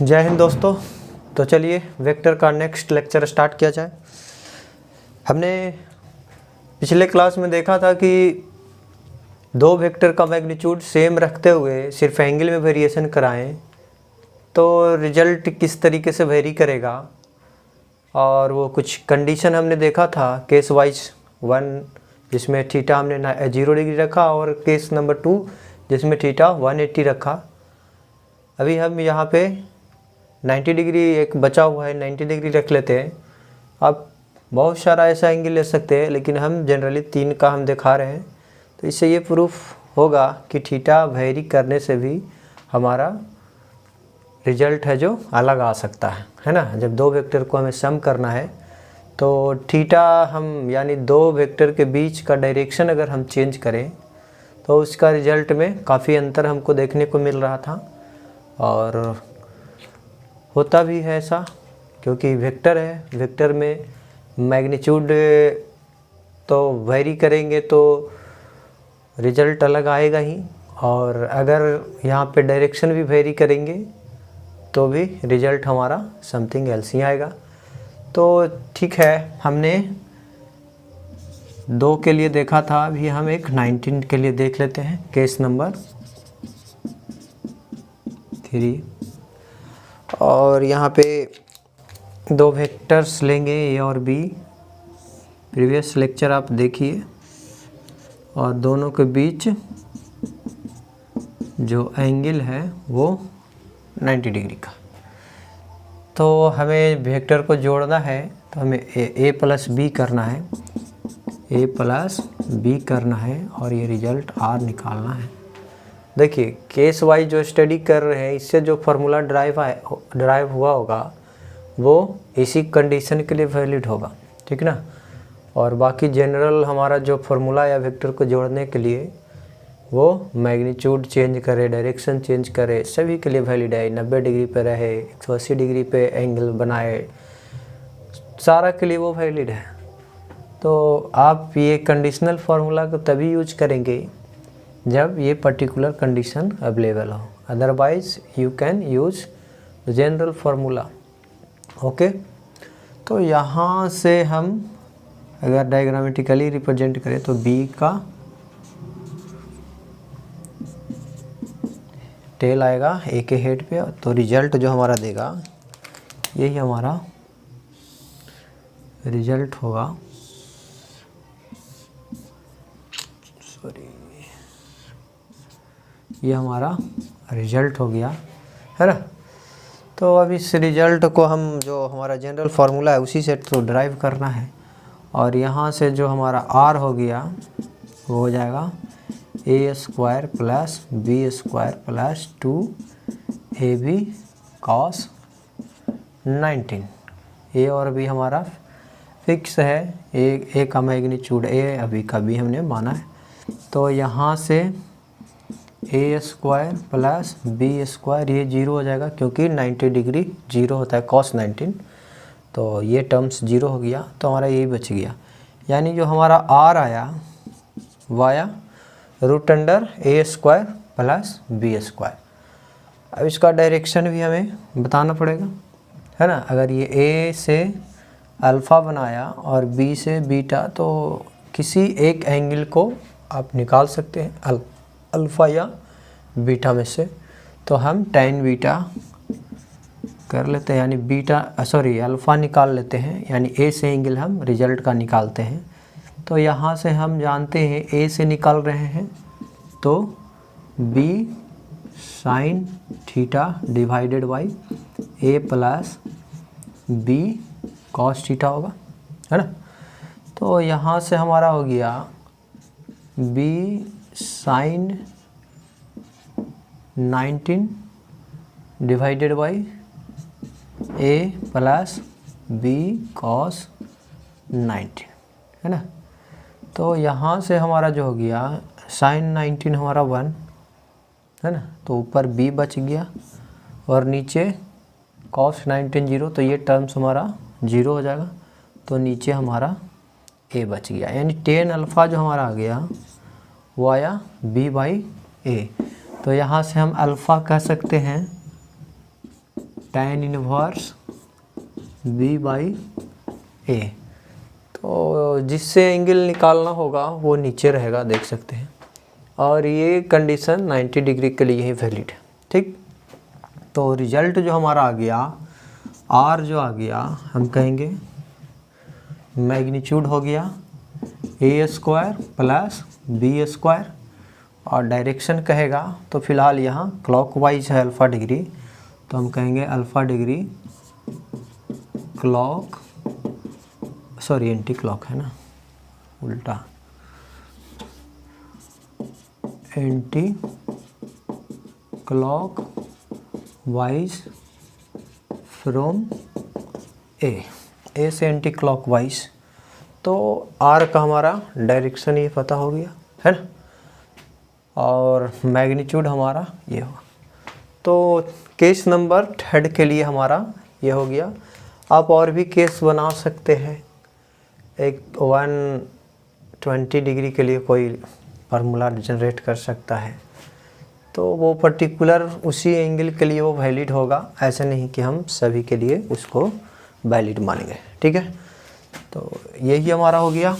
जय हिंद दोस्तों। तो चलिए वेक्टर का नेक्स्ट लेक्चर स्टार्ट किया जाए। हमने पिछले क्लास में देखा था कि दो वेक्टर का मैग्नीट्यूड सेम रखते हुए सिर्फ एंगल में वेरिएशन कराएं तो रिजल्ट किस तरीके से वेरी करेगा, और वो कुछ कंडीशन हमने देखा था केस वाइज 1 जिसमें थीटा हमने 0 डिग्री रखा और केस नंबर 2 जिसमें थीटा 180 रखा। अभी हम यहाँ पे 90 डिग्री एक बचा हुआ है, 90 डिग्री रख लेते हैं। आप बहुत सारा ऐसा एंगल ले सकते हैं, लेकिन हम जनरली 3 का हम दिखा रहे हैं। तो इससे ये प्रूफ होगा कि थीटा वेरी करने से भी हमारा रिजल्ट है जो अलग आ सकता है ना। जब दो वेक्टर को हमें सम करना है तो थीटा हम यानी दो वेक्टर के बीच का डायरेक्शन अगर हम चेंज करें तो उसका रिजल्ट में काफ़ी अंतर हमको देखने को मिल रहा था, और होता भी है ऐसा क्योंकि वेक्टर है। वेक्टर में मैग्नीट्यूड तो वेरी करेंगे तो रिजल्ट अलग आएगा ही, और अगर यहाँ पे डायरेक्शन भी वेरी करेंगे तो भी रिजल्ट हमारा समथिंग एल्स ही आएगा। तो ठीक है, हमने 2 के लिए देखा था, अभी हम एक 19 के लिए देख लेते हैं। केस नंबर 3, और यहाँ पे 2 वेक्टर्स लेंगे ए और बी। प्रीवियस लेक्चर आप देखिए, और दोनों के बीच जो एंगल है वो 90 डिग्री का। तो हमें वेक्टर को जोड़ना है, तो हमें ए प्लस बी करना है, ए प्लस बी करना है, और ये रिजल्ट आर निकालना है। देखिए केस वाइज जो स्टडी कर रहे हैं, इससे जो फार्मूला ड्राइव हुआ होगा वो इसी कंडीशन के लिए वैलिड होगा, ठीक ना। और बाकी जनरल हमारा जो फार्मूला या वेक्टर को जोड़ने के लिए वो मैग्नीट्यूड चेंज करे, डायरेक्शन चेंज करे, सभी के लिए वैलिड है। 90 डिग्री पे रहे, 180 डिग्री पे एंगल बनाए, सारा के लिए वो वैलिड है। तो आप ये कंडीशनल फार्मूला को तभी यूज करेंगे जब ये पर्टिकुलर कंडीशन अवेलेबल हो, otherwise you can use general formula. Okay, तो यहाँ से हम अगर डायग्रामेटिकली रिप्रेजेंट करें तो बी का टेल आएगा ए के हेड पे, तो रिजल्ट जो हमारा देगा यही हमारा रिजल्ट होगा। सॉरी, ये हमारा रिजल्ट हो गया है ना। तो अब इस रिजल्ट को हम जो हमारा जनरल फार्मूला है उसी से तो ड्राइव करना है, और यहाँ से जो हमारा आर हो गया वो हो जाएगा A square plus B square plus 2ab cos 19। A और बी हमारा फिक्स है, ए का मैग्नीट्यूड ए, अभी का बी हमने माना है। तो यहाँ से ए स्क्वायर प्लस बी स्क्वायर ये 0 हो जाएगा, क्योंकि 90 डिग्री 0 होता है cos 19, तो ये टर्म्स 0 हो गया, तो हमारा यही बच गया। यानी जो हमारा आर आया वाया रूट अंडर ए स्क्वायर प्लस बी स्क्वायर। अब इसका डायरेक्शन भी हमें बताना पड़ेगा, है ना। अगर ये ए से अल्फ़ा बनाया और बी से बीटा, तो किसी एक एंगल को आप निकाल सकते हैं अल्फ़ा या बीटा में से। तो हम tan बीटा कर लेते हैं, यानी अल्फ़ा निकाल लेते हैं, यानी ए से एंगल हम रिजल्ट का निकालते हैं। तो यहाँ से हम जानते हैं ए से निकाल रहे हैं तो b sine theta divided by A plus B cos theta होगा, है ना। तो यहाँ से हमारा हो गया b sine 19 divided by A plus B cos 19, है ना। तो यहाँ से हमारा जो हो गया साइन 19 हमारा 1, है ना। तो ऊपर b बच गया और नीचे cos 19 0, तो ये टर्म्स हमारा 0 हो जाएगा। तो नीचे हमारा a बच गया, यानी tan अल्फ़ा जो हमारा आ गया वो आया b बाई ए। तो यहाँ से हम अल्फ़ा कह सकते हैं tan इनवर्स b/a। तो जिससे एंगल निकालना होगा वो नीचे रहेगा, देख सकते हैं। और ये कंडीशन 90 डिग्री के लिए ही वैलिड है, ठीक। तो रिजल्ट जो हमारा आ गया, R जो आ गया, हम कहेंगे मैग्नीट्यूड हो गया a² प्लस b²। और डायरेक्शन कहेगा तो फिलहाल यहाँ क्लॉकवाइज है अल्फ़ा डिग्री, तो हम कहेंगे alpha degree clock, sorry anti clock है ना, उल्टा, एंटी क्लॉक वाइज फ्रॉम ए से एंटी क्लॉक वाइज। तो आर का हमारा डायरेक्शन ये पता हो गया है ना, और मैग्नीट्यूड हमारा ये होगा। तो केस नंबर 3 के लिए हमारा ये हो गया। आप और भी केस बना सकते हैं। एक 120 डिग्री के लिए कोई फार्मूला जनरेट कर सकता है, तो वो पर्टिकुलर उसी एंगल के लिए वो वैलिड होगा, ऐसा नहीं कि हम सभी के लिए उसको वैलिड मानेंगे, ठीक है। तो यही हमारा हो गया।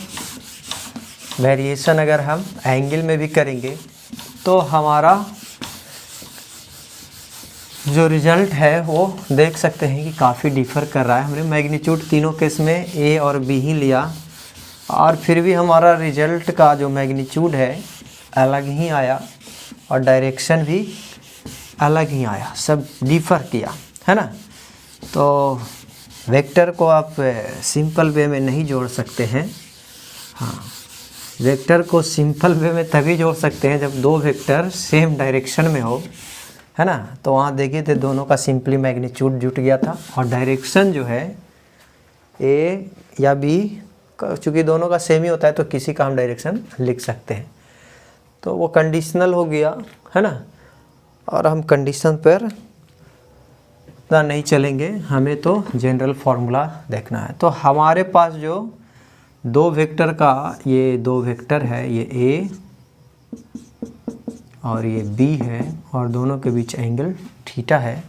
वेरिएशन अगर हम एंगल में भी करेंगे तो हमारा जो रिजल्ट है वो देख सकते हैं कि काफ़ी डिफ़र कर रहा है। हमने मैग्नीट्यूड तीनों केस में ए और बी ही लिया, और फिर भी हमारा रिजल्ट का जो मैग्नीट्यूड है अलग ही आया, और डायरेक्शन भी अलग ही आया, सब डिफ़र किया है ना। तो वेक्टर को आप सिंपल वे में नहीं जोड़ सकते हैं। हाँ, वेक्टर को सिंपल वे में तभी जोड़ सकते हैं जब दो वेक्टर सेम डायरेक्शन में हो, है ना। तो वहाँ देखिए थे दोनों का सिंपली मैग्नीट्यूड जुट गया था, और डायरेक्शन जो है ए या बी, चूँकि दोनों का सेम ही होता है तो किसी का हम डायरेक्शन लिख सकते हैं। तो वो कंडीशनल हो गया है ना। और हम कंडीशन पर इतना नहीं चलेंगे, हमें तो जनरल फार्मूला देखना है। तो हमारे पास जो दो वेक्टर का, ये दो वेक्टर है, ये ए और ये बी है, और दोनों के बीच एंगल थीटा है,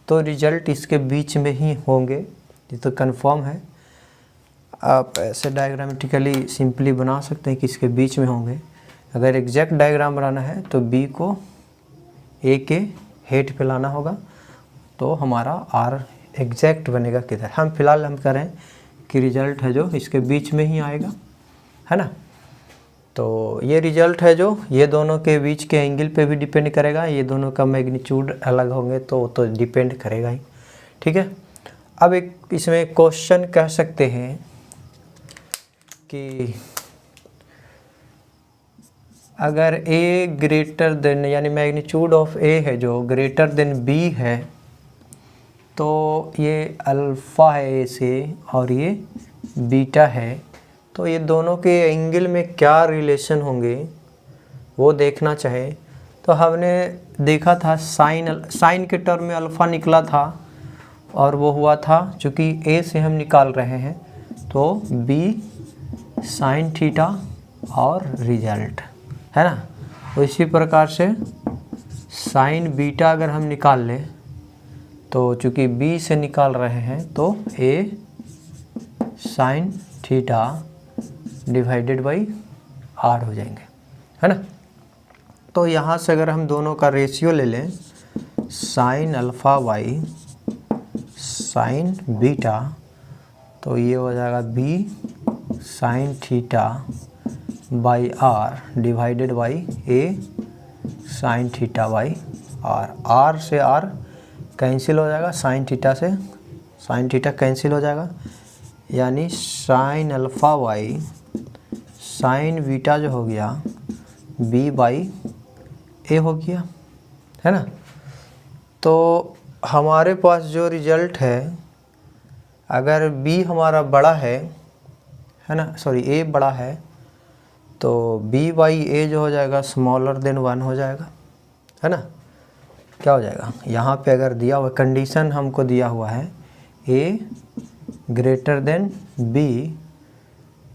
तो रिजल्ट इसके बीच में ही होंगे, ये तो कंफर्म है। आप ऐसे डायग्रामेटिकली सिंपली बना सकते हैं कि इसके बीच में होंगे। अगर एग्जैक्ट डायग्राम बनाना है तो बी को ए के हेड पे लाना होगा, तो हमारा आर एग्जैक्ट बनेगा किधर। हम फिलहाल हम करें कि रिजल्ट है जो इसके बीच में ही आएगा, है ना। तो ये रिजल्ट है जो ये दोनों के बीच के एंगल पे भी डिपेंड करेगा, ये दोनों का मैग्नीट्यूड अलग होंगे तो डिपेंड करेगा ही, ठीक है। अब एक इसमें क्वेश्चन कह सकते हैं कि अगर ए ग्रेटर देन, यानी मैग्नीट्यूड ऑफ ए है जो ग्रेटर देन बी है, तो ये अल्फ़ा है ए से और ये बीटा है, तो ये दोनों के एंगल में क्या रिलेशन होंगे वो देखना चाहे। तो हमने देखा था साइन के टर्म में अल्फ़ा निकला था, और वो हुआ था चूँकि ए से हम निकाल रहे हैं तो बी साइन थीटा और रिजल्ट, है ना। तो इसी प्रकार से साइन बीटा अगर हम निकाल लें तो चूँकि बी से निकाल रहे हैं तो A sine theta divided by R हो जाएंगे, है ना। तो यहाँ से अगर हम दोनों का रेशियो ले लें, sine alpha by sine beta, तो ये हो जाएगा B sine theta by R divided by A sine theta by R. R से आर कैंसिल हो जाएगा, साइन थीटा से साइन थीटा कैंसिल हो जाएगा, यानी sine alpha by sine beta जो हो गया बी बाई ए हो गया, है ना। तो हमारे पास जो रिजल्ट है, अगर बी हमारा बड़ा है ना, सॉरी ए बड़ा है, तो बी बाई ए जो हो जाएगा स्मॉलर देन 1 हो जाएगा, है ना। क्या हो जाएगा, यहाँ पे अगर दिया हुआ कंडीशन हमको दिया हुआ है ए ग्रेटर देन बी,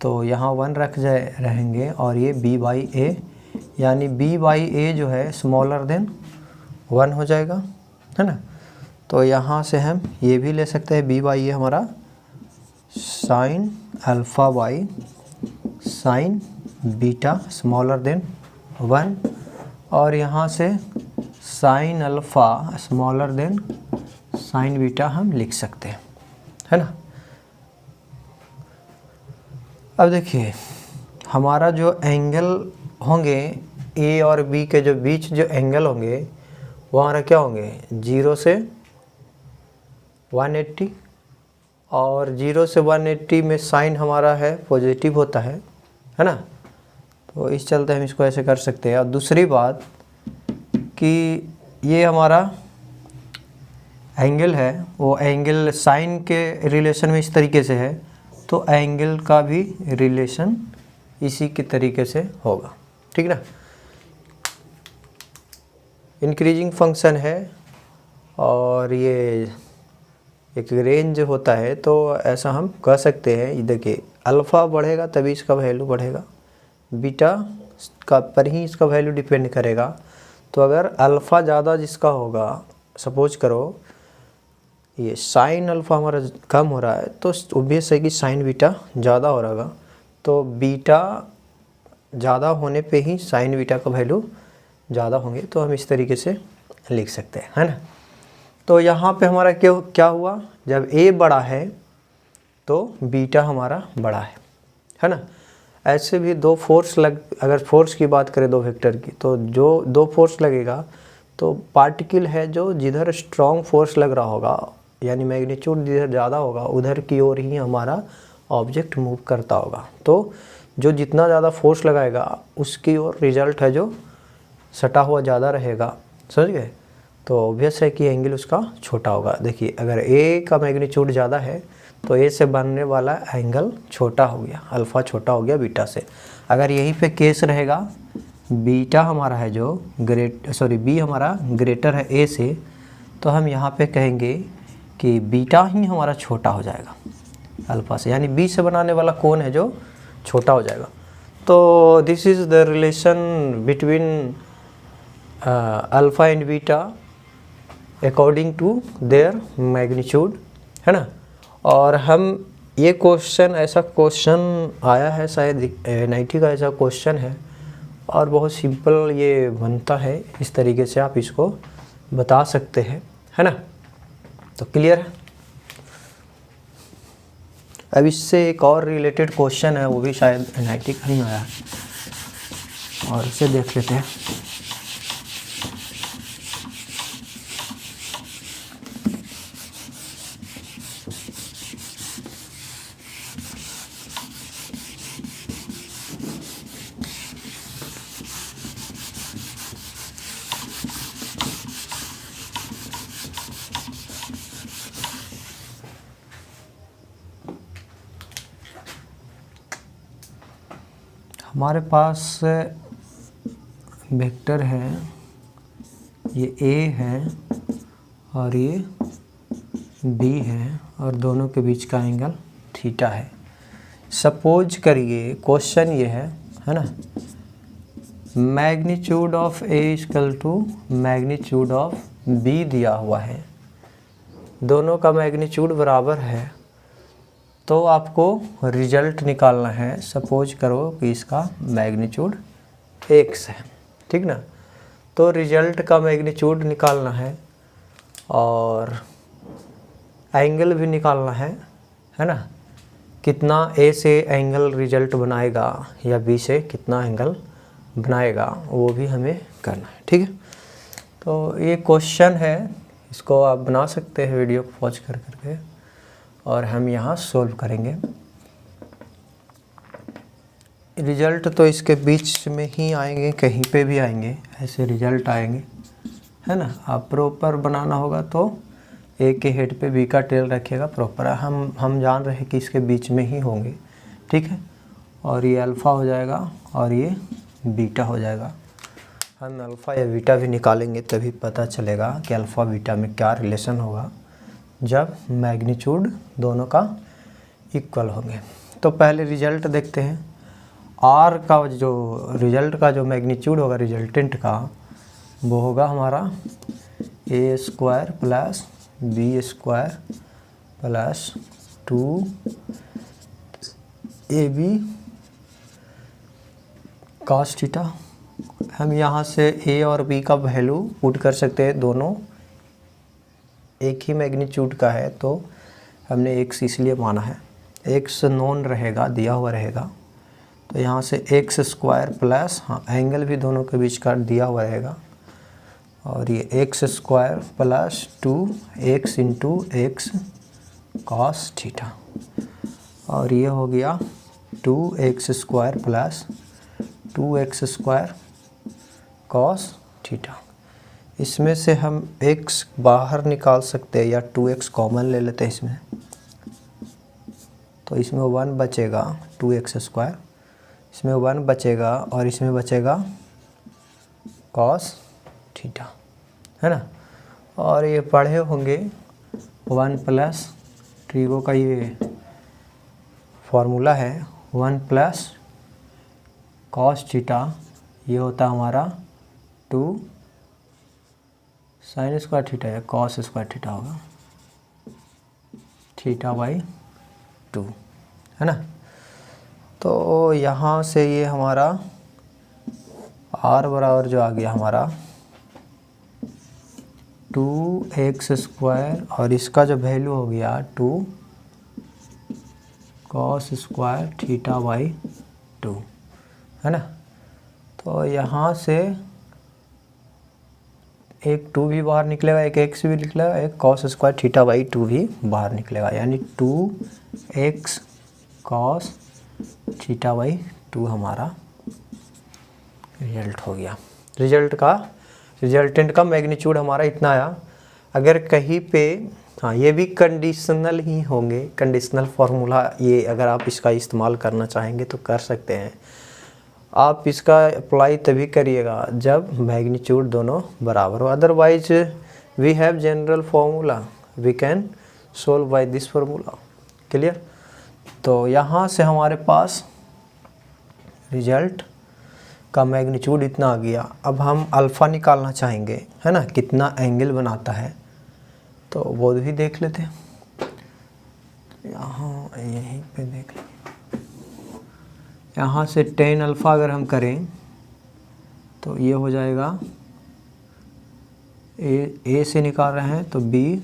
तो यहाँ 1 रख जाए रहेंगे, और ये बी बाई ए, यानी बी बाई ए जो है स्मॉलर देन 1 हो जाएगा, है ना। तो यहाँ से हम ये भी ले सकते हैं बी बाई ए हमारा sign alpha by sine beta smaller than 1, और यहाँ से sine alpha smaller than sign beta हम लिख सकते हैं, है ना। अब देखिए हमारा जो एंगल होंगे ए और बी के जो बीच जो एंगल होंगे वो हमारा क्या होंगे 0 से 180, और 0 से 180 में साइन हमारा है पॉजिटिव होता है ना। तो इस चलते हम इसको ऐसे कर सकते हैं। और दूसरी बात कि ये हमारा एंगल है वो एंगल साइन के रिलेशन में इस तरीके से है, तो एंगल का भी रिलेशन इसी के तरीके से होगा, ठीक ना। इंक्रीजिंग फंक्शन है और ये एक रेंज होता है, तो ऐसा हम कह सकते हैं। देखिए अल्फ़ा बढ़ेगा तभी इसका वैल्यू बढ़ेगा, बीटा का पर ही इसका वैल्यू डिपेंड करेगा। तो अगर अल्फ़ा ज़्यादा जिसका होगा, सपोज करो ये साइन अल्फ़ा हमारा कम हो रहा है, तो ऑब्वियस है कि साइन बीटा ज़्यादा हो रहेगा। तो बीटा ज़्यादा होने पे ही साइन बीटा का वैल्यू ज़्यादा होंगे, तो हम इस तरीके से लिख सकते हैं, है ना। तो यहाँ पे हमारा क्या हुआ, जब ए बड़ा है तो बीटा हमारा बड़ा है ना। ऐसे भी दो फोर्स अगर फोर्स की बात करें दो वेक्टर की, तो जो दो फोर्स लगेगा तो पार्टिकल है जो जिधर स्ट्रॉन्ग फोर्स लग रहा होगा, यानी मैग्नीट्यूड जिधर ज़्यादा होगा उधर की ओर ही हमारा ऑब्जेक्ट मूव करता होगा। तो जो जितना ज़्यादा फोर्स लगाएगा उसकी ओर रिजल्ट है जो सटा हुआ ज़्यादा रहेगा, समझ गए। तो ऑब्वियस है कि एंगल उसका छोटा होगा। देखिए अगर ए का मैग्नीट्यूड ज़्यादा है तो ए से बनने वाला एंगल छोटा हो गया, अल्फ़ा छोटा हो गया बीटा से। अगर यहीं पे केस रहेगा बीटा हमारा है जो बी हमारा ग्रेटर है ए से, तो हम यहाँ पे कहेंगे कि बीटा ही हमारा छोटा हो जाएगा अल्फ़ा से, यानी बी से बनाने वाला कोण है जो छोटा हो जाएगा। तो this is the relation between alpha and beta according to their magnitude, है ना। और हम ये क्वेश्चन ऐसा क्वेश्चन आया है शायद 90 का ऐसा क्वेश्चन है, और बहुत सिंपल ये बनता है, इस तरीके से आप इसको बता सकते हैं, है ना। तो क्लियर है। अब इससे एक और रिलेटेड क्वेश्चन है, वो भी शायद 90 का ही आया है, और इसे देख लेते हैं। हमारे पास वेक्टर है, ये ए है और ये बी है, और दोनों के बीच का एंगल थीटा है। सपोज करिए क्वेश्चन ये है ना, magnitude of A equal to magnitude of B दिया हुआ है, दोनों का मैग्नीट्यूड बराबर है, तो आपको रिजल्ट निकालना है। सपोज करो कि इसका मैग्नीट्यूड x है, ठीक ना। तो रिजल्ट का मैग्नीट्यूड निकालना है और एंगल भी निकालना है ना। कितना a से एंगल रिजल्ट बनाएगा या b से कितना एंगल बनाएगा वो भी हमें करना है, ठीक है। तो ये क्वेश्चन है, इसको आप बना सकते हैं वीडियो को पॉज कर करके, और हम यहाँ सोल्व करेंगे। रिजल्ट तो इसके बीच में ही आएंगे, कहीं पे भी आएंगे, ऐसे रिजल्ट आएंगे, है ना। आप प्रॉपर बनाना होगा तो ए के हेड पे बी का टेल रखिएगा प्रॉपर। हम जान रहे हैं कि इसके बीच में ही होंगे, ठीक है। और ये अल्फ़ा हो जाएगा और ये बीटा हो जाएगा। हम अल्फ़ा या बीटा भी निकालेंगे तभी पता चलेगा कि अल्फ़ा बीटा में क्या रिलेशन होगा जब मैग्नीट्यूड दोनों का इक्वल होंगे। तो पहले रिजल्ट देखते हैं। आर का जो रिजल्ट का जो मैग्नीट्यूड होगा रिजल्टेंट का, वो होगा हमारा a² plus B square plus 2 A B cos theta. हम यहाँ से ए और बी का वैल्यू पुट कर सकते हैं, दोनों एक ही मैग्नीट्यूड का है, तो हमने एक्स इसलिए माना है। एक्स नॉन रहेगा, दिया हुआ रहेगा, तो यहाँ से एक्स स्क्वायर प्लस, हाँ एंगल भी दोनों के बीच का दिया हुआ रहेगा, और ये x square plus 2x into x cos theta, और ये हो गया 2x square plus 2x square cos theta. इसमें से हम x बाहर निकाल सकते हैं या 2x कॉमन ले लेते हैं इसमें, तो इसमें 1 बचेगा 2x स्क्वायर, इसमें 1 बचेगा और इसमें बचेगा कॉस थीटा, है ना। और ये पढ़े होंगे 1 प्लस ट्रिगो का ये फॉर्मूला है, 1 प्लस कॉस थीटा, ये होता हमारा 2 साइन स्क्वायर थीटा या कॉस स्क्वायर थीटा होगा, थीटा बाई 2, है ना। तो यहाँ से ये हमारा r बराबर जो आ गया हमारा 2x स्क्वायर, और इसका जो वैल्यू हो गया 2 कॉस स्क्वायर थीटा बाई 2, है ना। तो यहाँ से एक 2 भी बाहर निकलेगा, एक x भी निकलेगा, एक कॉस स्क्वायर थीटा बाई 2 भी बाहर निकलेगा, यानी 2x कॉस थीटा बाई 2 हमारा रिजल्ट हो गया। रिजल्टेंट का मैग्नीट्यूड हमारा इतना आया। अगर कहीं पे, हाँ ये भी कंडीशनल ही होंगे, कंडीशनल फार्मूला, ये अगर आप इसका इस्तेमाल करना चाहेंगे तो कर सकते हैं। आप इसका अप्लाई तभी करिएगा जब मैग्नीट्यूड दोनों बराबर हो, otherwise we have general formula, we can solve by this formula. Clear. तो यहाँ से हमारे पास रिजल्ट का मैग्नीट्यूड इतना आ गया। अब हम अल्फ़ा निकालना चाहेंगे, है ना, कितना एंगल बनाता है, तो वो भी देख लेते हैं। यहाँ यहीं पे देख लें, यहाँ से tan अल्फ़ा अगर हम करें तो ये हो जाएगा, ए से निकाल रहे हैं तो b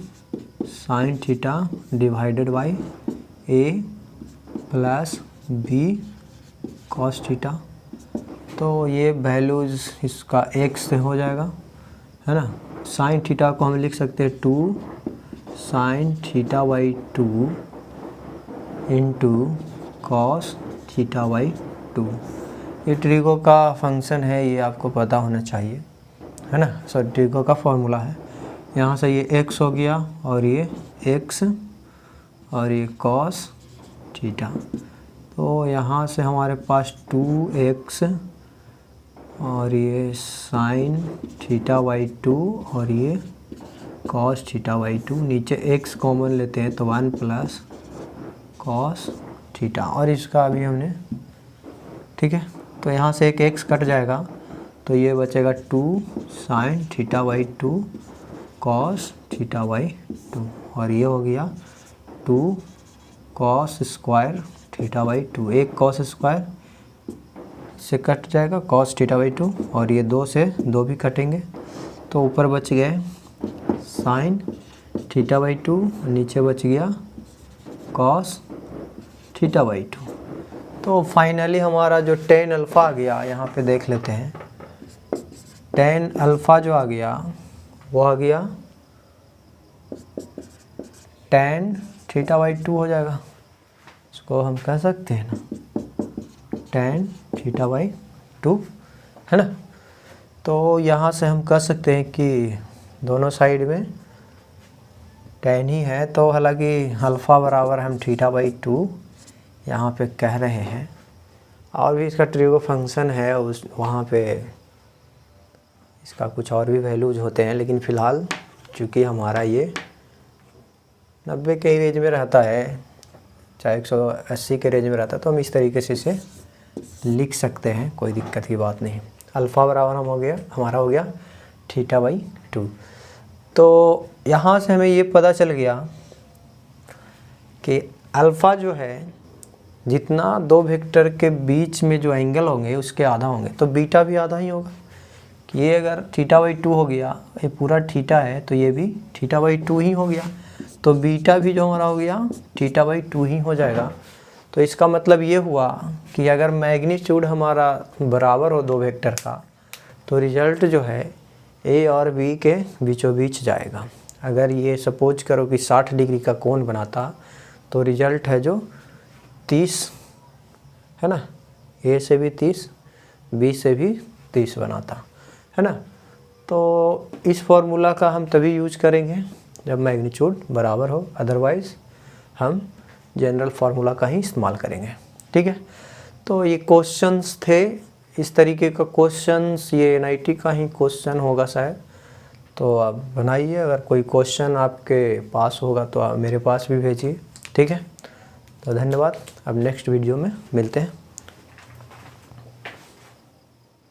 sine theta divided by a plus b cos theta. तो ये वैल्यूज़ इसका x से हो जाएगा, है ना। साइन थीटा को हम लिख सकते हैं 2 sign theta by 2 into cos theta by 2। ये ट्रिगो का फंक्शन है, ये आपको पता होना चाहिए, है ना। सो ट्रिगो का फॉर्मूला है। यहाँ से ये x हो गया और ये x और ये कॉस थीटा। तो यहाँ से हमारे पास 2x और ये साइन थीटा बाई 2 और ये कॉस थीटा बाई 2, नीचे x कॉमन लेते हैं तो 1 प्लस कॉस थीटा, और इसका अभी हमने, ठीक है। तो यहाँ से एक x कट जाएगा तो ये बचेगा 2 sign theta by 2 cos theta by 2, और ये हो गया 2 कॉस स्क्वायर थीटा बाई 2। एक कॉस स्क्वायर से कट जाएगा कॉस थीटा बाई 2, और ये 2 से 2 भी कटेंगे, तो ऊपर बच गए साइन थीटा बाई 2, नीचे बच गया कॉस थीटा बाई 2। तो फाइनली हमारा जो tan अल्फ़ा आ गया, यहाँ पे देख लेते हैं, tan अल्फ़ा जो आ गया वो आ गया tan थीटा बाई 2 हो जाएगा। इसको हम कह सकते हैं ना tan थीटा बाई 2, है ना। तो यहाँ से हम कह सकते हैं कि दोनों साइड में tan ही है, तो हालांकि अल्फ़ा बराबर हम थीटा बाई 2 यहाँ पे कह रहे हैं, और भी इसका ट्रिगो फंक्शन है उस वहाँ पे इसका कुछ और भी वैल्यूज होते हैं, लेकिन फ़िलहाल चूँकि हमारा ये 90 के रेंज में रहता है, चाहे 180 के रेंज में रहता है, तो हम इस तरीके से इसे लिख सकते हैं, कोई दिक्कत की बात नहीं। अल्फ़ा बराबर हमारा हो गया थीटा बाई 2। तो यहाँ से हमें ये पता चल गया कि अल्फ़ा जो है जितना दो वेक्टर के बीच में जो एंगल होंगे उसके आधा होंगे, तो बीटा भी आधा ही होगा। कि ये अगर θ/2 हो गया, ये पूरा थीटा है तो ये भी θ/2 ही हो गया, तो बीटा भी जो हमारा हो गया θ/2 ही हो जाएगा। तो इसका मतलब ये हुआ कि अगर मैग्नीट्यूड हमारा बराबर हो दो वेक्टर का, तो रिजल्ट जो है ए और बी के बीचों बीच जाएगा। अगर ये सपोज करो कि 60 डिग्री का कोण बनाता, तो रिजल्ट है जो 30 है ना, ए से भी 30, बी से भी 30 बनाता है ना। तो इस फॉर्मूला का हम तभी यूज करेंगे जब मैग्नीट्यूड बराबर हो, अदरवाइज़ हम जनरल फार्मूला का ही इस्तेमाल करेंगे। ठीक है, तो ये क्वेश्चंस थे, इस तरीके का क्वेश्चंस, ये NIT का ही क्वेश्चन होगा शायद। तो आप बनाइए, अगर कोई क्वेश्चन आपके पास होगा तो आप मेरे पास भी भेजिए। ठीक है, तो धन्यवाद, अब नेक्स्ट वीडियो में मिलते हैं।